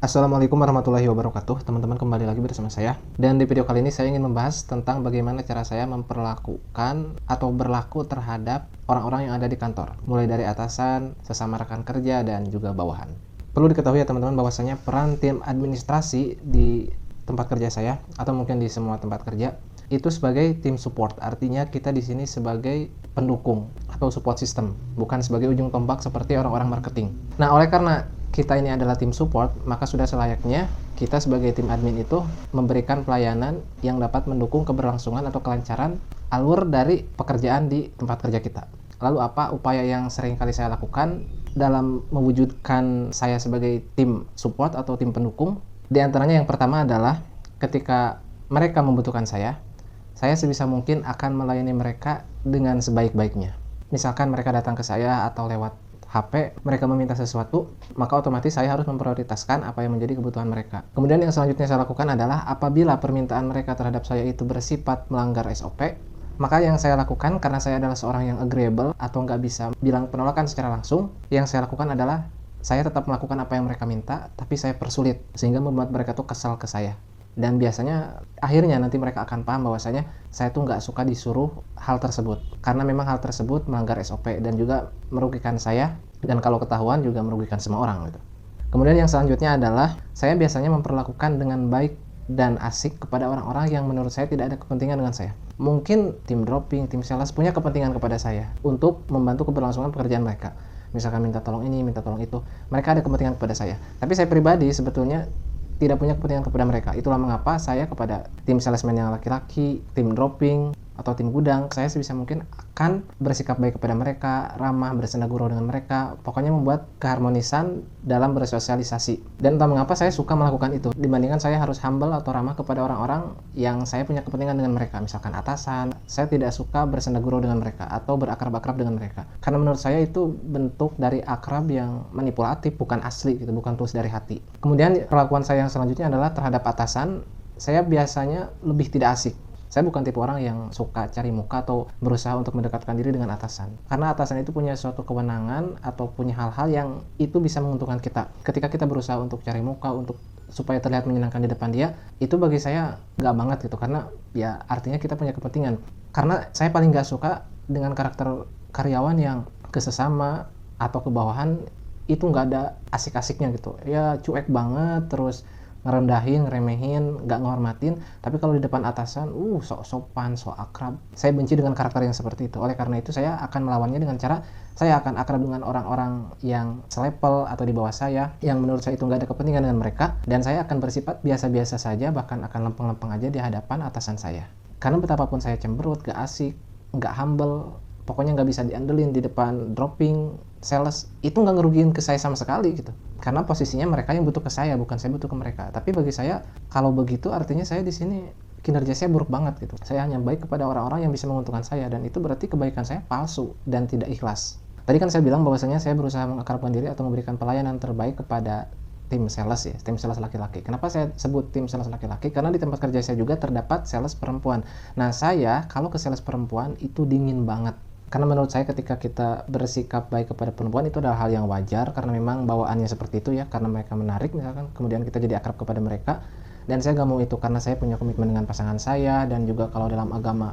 Assalamualaikum warahmatullahi wabarakatuh. Teman-teman, kembali lagi bersama saya. Dan di video kali ini saya ingin membahas tentang bagaimana cara saya memperlakukan atau berlaku terhadap orang-orang yang ada di kantor, mulai dari atasan, sesama rekan kerja, dan juga bawahan. Perlu diketahui ya teman-teman, bahwasanya peran tim administrasi di tempat kerja saya atau mungkin di semua tempat kerja itu sebagai tim support. Artinya kita di sini sebagai pendukung atau support system, bukan sebagai ujung tombak seperti orang-orang marketing. Nah, oleh karena kita ini adalah tim support, maka sudah selayaknya kita sebagai tim admin itu memberikan pelayanan yang dapat mendukung keberlangsungan atau kelancaran alur dari pekerjaan di tempat kerja kita. Lalu apa upaya yang sering kali saya lakukan dalam mewujudkan saya sebagai tim support atau tim pendukung? Di antaranya yang pertama adalah ketika mereka membutuhkan saya sebisa mungkin akan melayani mereka dengan sebaik-baiknya. Misalkan mereka datang ke saya atau lewat HP, mereka meminta sesuatu, maka otomatis saya harus memprioritaskan apa yang menjadi kebutuhan mereka. Kemudian yang selanjutnya saya lakukan adalah apabila permintaan mereka terhadap saya itu bersifat melanggar SOP, maka yang saya lakukan, karena saya adalah seorang yang agreeable atau nggak bisa bilang penolakan secara langsung, yang saya lakukan adalah saya tetap melakukan apa yang mereka minta, tapi saya persulit, sehingga membuat mereka tuh kesal ke saya. Dan biasanya akhirnya nanti mereka akan paham bahwasanya saya tuh nggak suka disuruh hal tersebut, karena memang hal tersebut melanggar SOP dan juga merugikan saya, dan kalau ketahuan juga merugikan semua orang gitu. Kemudian yang selanjutnya adalah saya biasanya memperlakukan dengan baik dan asik kepada orang-orang yang menurut saya tidak ada kepentingan dengan saya. Mungkin tim dropping, tim sales punya kepentingan kepada saya untuk membantu keberlangsungan pekerjaan mereka. Misalkan minta tolong ini, minta tolong itu, mereka ada kepentingan kepada saya. Tapi saya pribadi sebetulnya tidak punya kepentingan kepada mereka. Itulah mengapa saya kepada tim salesman yang laki-laki, tim dropping, atau tim gudang, saya sebisa mungkin akan bersikap baik kepada mereka, ramah, bersenda gurau dengan mereka, pokoknya membuat keharmonisan dalam bersosialisasi. Dan entah mengapa saya suka melakukan itu, dibandingkan saya harus humble atau ramah kepada orang-orang yang saya punya kepentingan dengan mereka. Misalkan atasan, saya tidak suka bersenda gurau dengan mereka, atau berakrab-akrab dengan mereka. Karena menurut saya itu bentuk dari akrab yang manipulatif, bukan asli, gitu, bukan tulus dari hati. Kemudian perlakuan saya yang selanjutnya adalah terhadap atasan, saya biasanya lebih tidak asik. Saya bukan tipe orang yang suka cari muka atau berusaha untuk mendekatkan diri dengan atasan. Karena atasan itu punya suatu kewenangan atau punya hal-hal yang itu bisa menguntungkan kita. Ketika kita berusaha untuk cari muka, untuk supaya terlihat menyenangkan di depan dia, itu bagi saya nggak banget gitu. Karena ya artinya kita punya kepentingan. Karena saya paling nggak suka dengan karakter karyawan yang ke sesama atau ke bawahan itu nggak ada asik-asiknya gitu. Ya cuek banget, terus ngerendahin, ngeremehin, nggak ngehormatin. Tapi kalau di depan atasan, sok sopan, sok akrab. Saya benci dengan karakter yang seperti itu. Oleh karena itu saya akan melawannya dengan cara saya akan akrab dengan orang-orang yang selevel atau di bawah saya, yang menurut saya itu nggak ada kepentingan dengan mereka, dan saya akan bersifat biasa-biasa saja, bahkan akan lempeng-lempeng aja di hadapan atasan saya. Karena betapapun saya cemberut, nggak asik, nggak humble, pokoknya nggak bisa diandelin di depan dropping, sales, itu nggak ngerugiin ke saya sama sekali gitu. Karena posisinya mereka yang butuh ke saya, bukan saya butuh ke mereka. Tapi bagi saya, kalau begitu artinya saya di sini kinerja saya buruk banget gitu. Saya hanya baik kepada orang-orang yang bisa menguntungkan saya, dan itu berarti kebaikan saya palsu dan tidak ikhlas. Tadi kan saya bilang bahwasanya saya berusaha mengakrabkan diri atau memberikan pelayanan terbaik kepada tim sales ya, tim sales laki-laki. Kenapa saya sebut tim sales laki-laki? Karena di tempat kerja saya juga terdapat sales perempuan. Nah, saya kalau ke sales perempuan itu dingin banget. Karena menurut saya ketika kita bersikap baik kepada perempuan itu adalah hal yang wajar, karena memang bawaannya seperti itu ya, karena mereka menarik misalkan, kemudian kita jadi akrab kepada mereka. Dan saya gak mau itu, karena saya punya komitmen dengan pasangan saya, dan juga kalau dalam agama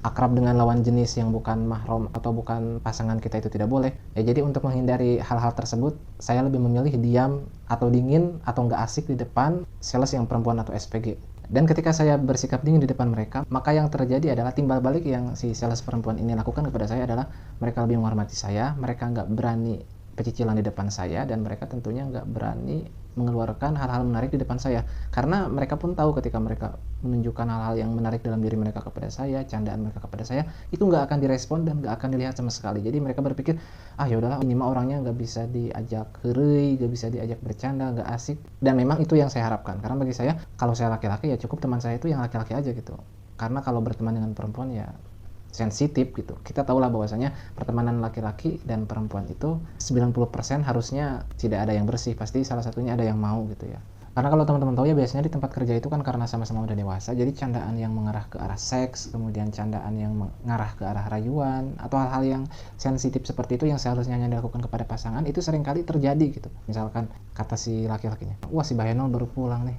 akrab dengan lawan jenis yang bukan mahram atau bukan pasangan kita itu tidak boleh. Ya, jadi untuk menghindari hal-hal tersebut, saya lebih memilih diam atau dingin atau nggak asik di depan sales yang perempuan atau SPG. Dan ketika saya bersikap dingin di depan mereka, maka yang terjadi adalah timbal balik yang si sales perempuan ini lakukan kepada saya adalah mereka lebih menghormati saya, mereka nggak berani pecicilan di depan saya, dan mereka tentunya nggak berani mengeluarkan hal-hal menarik di depan saya. Karena mereka pun tahu ketika mereka menunjukkan hal-hal yang menarik dalam diri mereka kepada saya, candaan mereka kepada saya, itu nggak akan direspon dan nggak akan dilihat sama sekali. Jadi mereka berpikir, ya udahlah, ini mah orangnya nggak bisa diajak heureuy, nggak bisa diajak bercanda, nggak asik. Dan memang itu yang saya harapkan. Karena bagi saya, kalau saya laki-laki ya cukup teman saya itu yang laki-laki aja gitu. Karena kalau berteman dengan perempuan ya sensitif gitu. Kita tahulah bahwasanya pertemanan laki-laki dan perempuan itu 90% harusnya tidak ada yang bersih, pasti salah satunya ada yang mau gitu ya. Karena kalau teman-teman tahu ya, biasanya di tempat kerja itu kan karena sama-sama udah dewasa, jadi candaan yang mengarah ke arah seks, kemudian candaan yang mengarah ke arah rayuan, atau hal-hal yang sensitif seperti itu yang seharusnya hanya dilakukan kepada pasangan, itu seringkali terjadi gitu. Misalkan kata si laki-lakinya, wah si Bahenol baru pulang nih,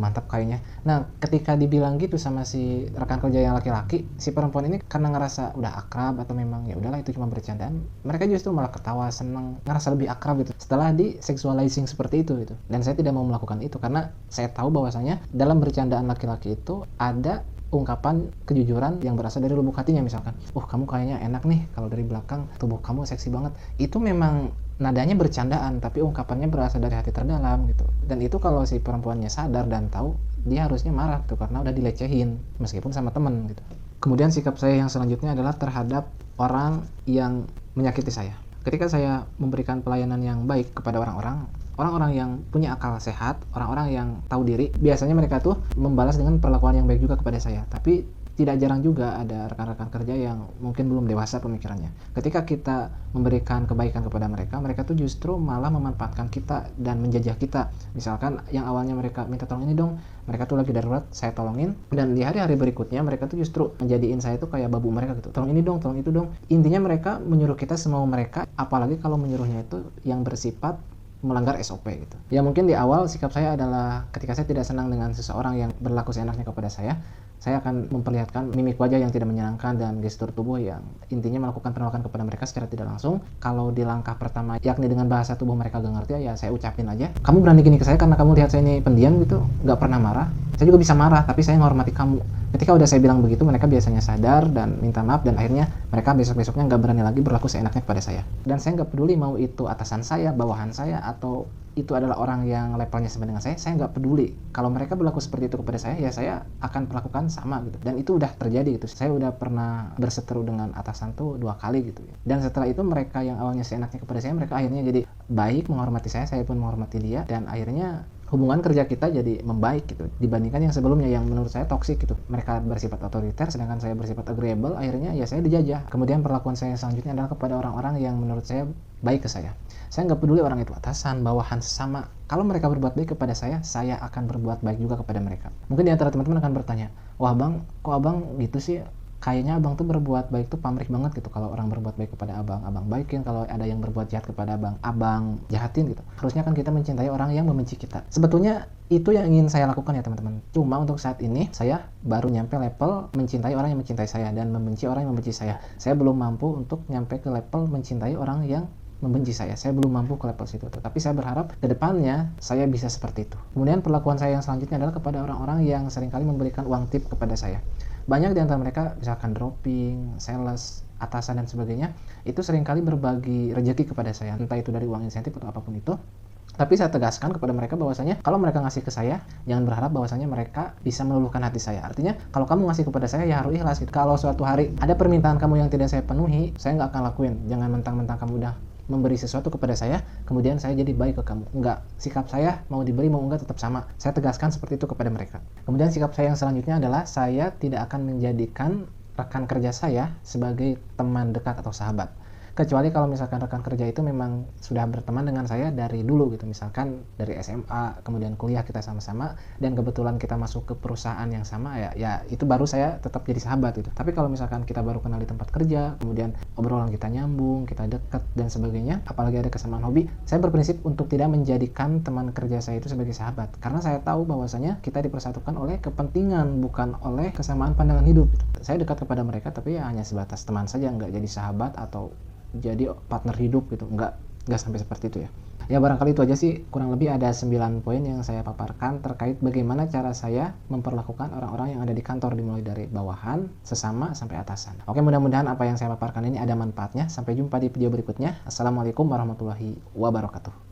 mantap kayaknya. Nah, ketika dibilang gitu sama si rekan kerja yang laki-laki, si perempuan ini karena ngerasa udah akrab atau memang ya udahlah itu cuma bercandaan, mereka justru malah ketawa, seneng, ngerasa lebih akrab gitu setelah di sexualizing seperti itu gitu. Dan saya tidak mau melakukan itu karena saya tahu bahwasanya dalam bercandaan laki-laki itu ada ungkapan kejujuran yang berasal dari lubuk hatinya. Misalkan, kamu kayaknya enak nih kalau dari belakang, tubuh kamu seksi banget. Itu memang nadanya bercandaan, tapi ungkapannya berasal dari hati terdalam gitu. Dan itu kalau si perempuannya sadar dan tahu, dia harusnya marah tuh karena udah dilecehin meskipun sama temen gitu. Kemudian sikap saya yang selanjutnya adalah terhadap orang yang menyakiti saya. Ketika saya memberikan pelayanan yang baik kepada orang-orang yang punya akal sehat, orang-orang yang tahu diri, biasanya mereka tuh membalas dengan perlakuan yang baik juga kepada saya. Tapi tidak jarang juga ada rekan-rekan kerja yang mungkin belum dewasa pemikirannya. Ketika kita memberikan kebaikan kepada mereka, mereka tuh justru malah memanfaatkan kita dan menjajah kita. Misalkan yang awalnya mereka minta tolong ini dong, mereka tuh lagi darurat, saya tolongin, dan di hari-hari berikutnya mereka tuh justru menjadiin saya tuh kayak babu mereka gitu. Tolong ini dong, tolong itu dong. Intinya mereka menyuruh kita semau mereka, apalagi kalau menyuruhnya itu yang bersifat melanggar SOP gitu. Ya mungkin di awal sikap saya adalah ketika saya tidak senang dengan seseorang yang berlaku seenaknya kepada saya akan memperlihatkan mimik wajah yang tidak menyenangkan dan gestur tubuh yang intinya melakukan penolakan kepada mereka secara tidak langsung. Kalau di langkah pertama, yakni dengan bahasa tubuh mereka gak ngerti, ya saya ucapin aja, kamu berani gini ke saya karena kamu lihat saya ini pendiam gitu, gak pernah marah. Saya juga bisa marah, tapi saya menghormati kamu. Ketika udah saya bilang begitu, mereka biasanya sadar dan minta maaf, dan akhirnya mereka besok-besoknya gak berani lagi berlaku seenaknya kepada saya. Dan saya gak peduli mau itu atasan saya, bawahan saya, atau itu adalah orang yang levelnya sama dengan saya nggak peduli. Kalau mereka berlaku seperti itu kepada saya, ya saya akan perlakukan sama gitu. Dan itu udah terjadi gitu. Saya udah pernah berseteru dengan atasan tuh 2 kali gitu. Dan setelah itu mereka yang awalnya seenaknya kepada saya, mereka akhirnya jadi baik, menghormati saya pun menghormati dia, dan akhirnya hubungan kerja kita jadi membaik gitu. Dibandingkan yang sebelumnya yang menurut saya toksik gitu. Mereka bersifat otoriter, sedangkan saya bersifat agreeable, akhirnya ya saya dijajah. Kemudian perlakuan saya selanjutnya adalah kepada orang-orang yang menurut saya baik ke saya. Saya nggak peduli orang itu atasan, bawahan, sesama. Kalau mereka berbuat baik kepada saya akan berbuat baik juga kepada mereka. Mungkin di antara teman-teman akan bertanya, wah bang, kok abang gitu sih? Kayaknya abang tuh berbuat baik tuh pamrih banget gitu. Kalau orang berbuat baik kepada abang baikin. Kalau ada yang berbuat jahat kepada abang jahatin gitu. Harusnya kan kita mencintai orang yang membenci kita. Sebetulnya itu yang ingin saya lakukan ya teman-teman. Cuma untuk saat ini saya baru nyampe level mencintai orang yang mencintai saya dan membenci orang yang membenci saya. Saya belum mampu untuk nyampe ke level mencintai orang yang membenci saya. Saya belum mampu ke level situ. Tapi saya berharap ke depannya saya bisa seperti itu. Kemudian perlakuan saya yang selanjutnya adalah kepada orang-orang yang seringkali memberikan uang tip kepada saya. Banyak di antara mereka, misalkan dropping, sales, atasan dan sebagainya, itu seringkali berbagi rezeki kepada saya, entah itu dari uang insentif atau apapun itu. Tapi saya tegaskan kepada mereka bahwasanya kalau mereka ngasih ke saya, jangan berharap bahwasanya mereka bisa meluluhkan hati saya. Artinya kalau kamu ngasih kepada saya ya harus ikhlas gitu. Kalau suatu hari ada permintaan kamu yang tidak saya penuhi, saya nggak akan lakuin. Jangan mentang-mentang kamu udah memberi sesuatu kepada saya, kemudian saya jadi baik ke kamu. Enggak, sikap saya mau diberi mau enggak tetap sama. Saya tegaskan seperti itu kepada mereka. Kemudian sikap saya yang selanjutnya adalah saya tidak akan menjadikan rekan kerja saya sebagai teman dekat atau sahabat. Kecuali kalau misalkan rekan kerja itu memang sudah berteman dengan saya dari dulu gitu, misalkan dari SMA, kemudian kuliah kita sama-sama, dan kebetulan kita masuk ke perusahaan yang sama, ya itu baru saya tetap jadi sahabat gitu. Tapi kalau misalkan kita baru kenal di tempat kerja, kemudian obrolan kita nyambung, kita deket dan sebagainya, apalagi ada kesamaan hobi, saya berprinsip untuk tidak menjadikan teman kerja saya itu sebagai sahabat, karena saya tahu bahwasanya kita dipersatukan oleh kepentingan, bukan oleh kesamaan pandangan hidup gitu. Saya dekat kepada mereka tapi ya hanya sebatas teman saja, nggak jadi sahabat atau jadi partner hidup gitu, nggak sampai seperti itu ya. Ya barangkali itu aja sih, kurang lebih ada 9 poin yang saya paparkan terkait bagaimana cara saya memperlakukan orang-orang yang ada di kantor, dimulai dari bawahan, sesama, sampai atasan. Oke, mudah-mudahan apa yang saya paparkan ini ada manfaatnya. Sampai jumpa di video berikutnya. Assalamualaikum warahmatullahi wabarakatuh.